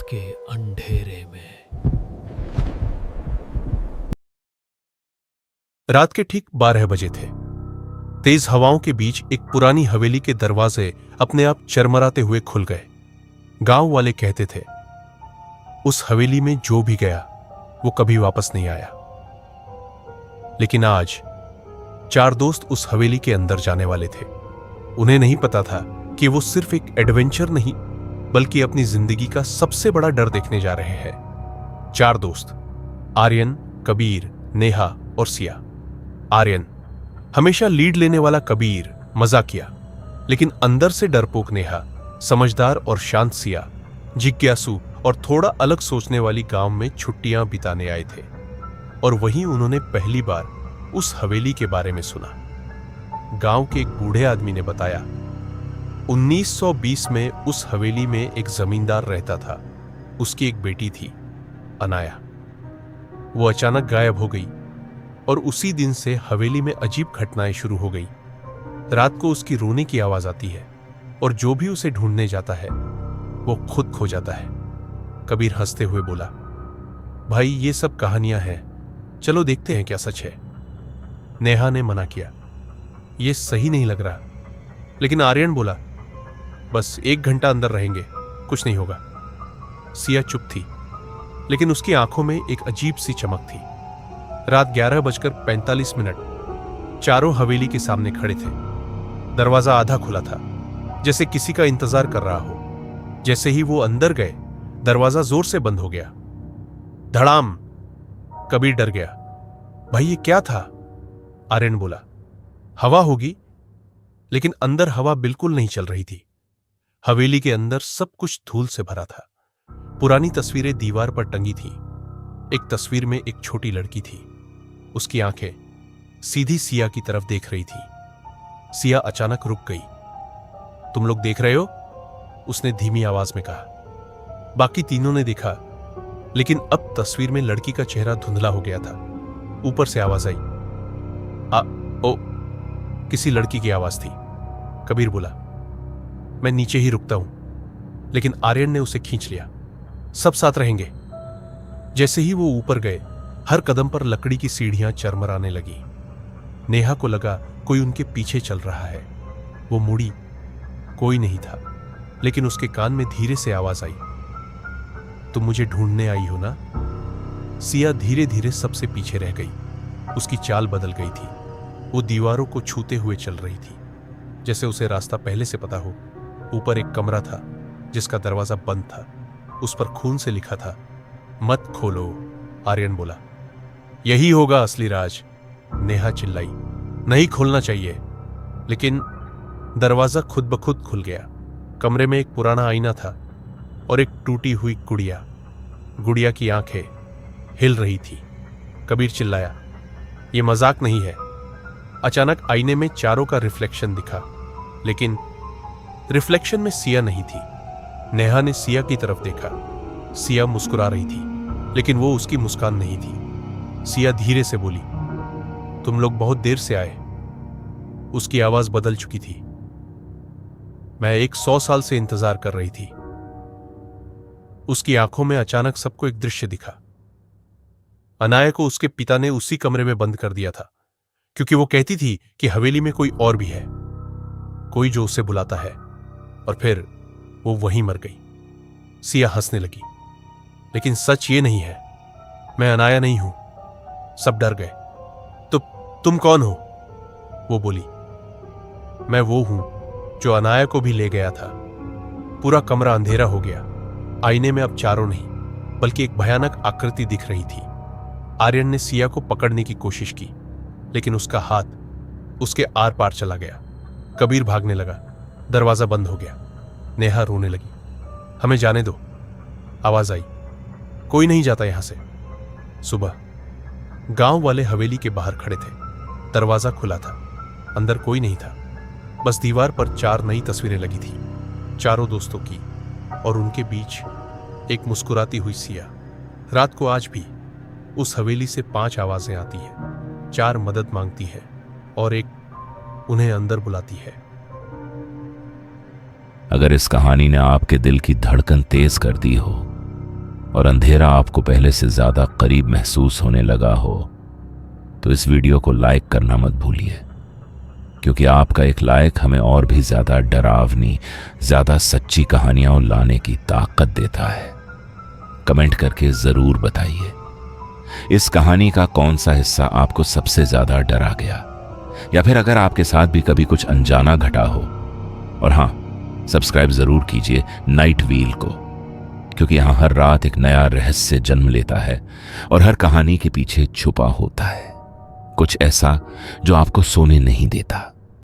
के अंधेरे में। रात के ठीक 12 बजे थे। तेज हवाओं के बीच एक पुरानी हवेली के दरवाजे अपने आप चरमराते हुए खुल गए। गांव वाले कहते थे, उस हवेली में जो भी गया वो कभी वापस नहीं आया। लेकिन आज 4 दोस्त उस हवेली के अंदर जाने वाले थे। उन्हें नहीं पता था कि वो सिर्फ एक एडवेंचर नहीं बल्कि अपनी जिंदगी का सबसे बड़ा डर देखने जा रहे हैं। 4 दोस्त, आर्यन, कबीर, नेहा और सिया। आर्यन, हमेशा लीड लेने वाला कबीर, मजाकिया लेकिन अंदर से डरपोक नेहा, समझदार और शांत सिया, जिज्ञासु और थोड़ा अलग सोचने वाली गांव में छुट्टियां बिताने आए थे। और वहीं उन्होंने पहली बार उस हवेली के बारे में सुना। गांव के एक बूढ़े आदमी ने बताया, 1920 में उस हवेली में एक जमींदार रहता था। उसकी एक बेटी थी, अनाया। वो अचानक गायब हो गई और उसी दिन से हवेली में अजीब घटनाएं शुरू हो गई। रात को उसकी रोने की आवाज आती है और जो भी उसे ढूंढने जाता है वो खुद खो जाता है। कबीर हंसते हुए बोला, भाई ये सब कहानियां हैं, चलो देखते हैं क्या सच है। नेहा ने मना किया, ये सही नहीं लग रहा। लेकिन आर्यन बोला, बस 1 घंटा अंदर रहेंगे, कुछ नहीं होगा। सिया चुप थी, लेकिन उसकी आंखों में एक अजीब सी चमक थी। रात 11:45। चारों हवेली के सामने खड़े थे। दरवाजा आधा खुला था, जैसे किसी का इंतजार कर रहा हो। जैसे ही वो अंदर गए, दरवाजा जोर से बंद हो गया। धड़ाम! कबीर डर गया। भाई ये क्या था? आर्यन बोला, हवा होगी। लेकिन अंदर हवा बिल्कुल नहीं चल रही थी। हवेली के अंदर सब कुछ धूल से भरा था। पुरानी तस्वीरें दीवार पर टंगी थीं। एक तस्वीर में एक छोटी लड़की थी। उसकी आंखें सीधी सिया की तरफ देख रही थी। सिया अचानक रुक गई। तुम लोग देख रहे हो? उसने धीमी आवाज में कहा। बाकी तीनों ने देखा, लेकिन अब तस्वीर में लड़की का चेहरा धुंधला हो गया था। ऊपर से आवाज आई, ओ, किसी लड़की की आवाज थी। कबीर बोला, मैं नीचे ही रुकता हूं। लेकिन आर्यन ने उसे खींच लिया। सब साथ रहेंगे। जैसे ही वो ऊपर गए, हर कदम पर लकड़ी की सीढ़ियां चरमराने लगी। नेहा को लगा कोई उनके पीछे चल रहा है। वो मुड़ी, कोई नहीं था। लेकिन उसके कान में धीरे से आवाज आई, तुम मुझे ढूंढने आई हो ना? सिया धीरे धीरे सबसे पीछे रह गई। उसकी चाल बदल गई थी। वो दीवारों को छूते हुए चल रही थी, जैसे उसे रास्ता पहले से पता हो। ऊपर एक कमरा था जिसका दरवाजा बंद था। उस पर खून से लिखा था, मत खोलो। आर्यन बोला, यही होगा असली राज। नेहा चिल्लाई, नहीं खोलना चाहिए। लेकिन दरवाजा खुद ब खुद खुल गया। कमरे में एक पुराना आईना था और एक टूटी हुई गुड़िया। गुड़िया की आंखें हिल रही थी। कबीर चिल्लाया, यह मजाक नहीं है। अचानक आईने में चारों का रिफ्लेक्शन दिखा, लेकिन रिफ्लेक्शन में सिया नहीं थी। नेहा ने सिया की तरफ देखा। सिया मुस्कुरा रही थी, लेकिन वो उसकी मुस्कान नहीं थी। सिया धीरे से बोली, तुम लोग बहुत देर से आए। उसकी आवाज बदल चुकी थी। मैं 100 साल से इंतजार कर रही थी। उसकी आंखों में अचानक सबको एक दृश्य दिखा। अनाया को उसके पिता ने उसी कमरे में बंद कर दिया था, क्योंकि वो कहती थी कि हवेली में कोई और भी है, कोई जो उसे बुलाता है। और फिर वो वहीं मर गई। सिया हंसने लगी, लेकिन सच ये नहीं है। मैं अनाया नहीं हूं। सब डर गए। तो तुम कौन हो? वो बोली, मैं वो हूं जो अनाया को भी ले गया था। पूरा कमरा अंधेरा हो गया। आईने में अब चारों नहीं, बल्कि एक भयानक आकृति दिख रही थी। आर्यन ने सिया को पकड़ने की कोशिश की, लेकिन उसका हाथ उसके आर पार चला गया। कबीर भागने लगा। दरवाजा बंद हो गया। नेहा रोने लगी, हमें जाने दो। आवाज आई, कोई नहीं जाता यहां से। सुबह गांव वाले हवेली के बाहर खड़े थे। दरवाजा खुला था। अंदर कोई नहीं था। बस दीवार पर 4 नई तस्वीरें लगी थी, चारों दोस्तों की, और उनके बीच एक मुस्कुराती हुई सिया। रात को आज भी उस हवेली से 5 आवाजें आती हैं। 4 मदद मांगती है और एक उन्हें अंदर बुलाती है। अगर इस कहानी ने आपके दिल की धड़कन तेज कर दी हो और अंधेरा आपको पहले से ज्यादा करीब महसूस होने लगा हो तो इस वीडियो को लाइक करना मत भूलिए, क्योंकि आपका एक लाइक हमें और भी ज्यादा डरावनी, ज्यादा सच्ची कहानियां लाने की ताकत देता है। कमेंट करके जरूर बताइए इस कहानी का कौन सा हिस्सा आपको सबसे ज्यादा डरा गया, या फिर अगर आपके साथ भी कभी कुछ अनजाना घटा हो। और हां, सब्सक्राइब जरूर कीजिए नाइट व्हील को, क्योंकि यहां हर रात एक नया रहस्य जन्म लेता है और हर कहानी के पीछे छुपा होता है कुछ ऐसा जो आपको सोने नहीं देता।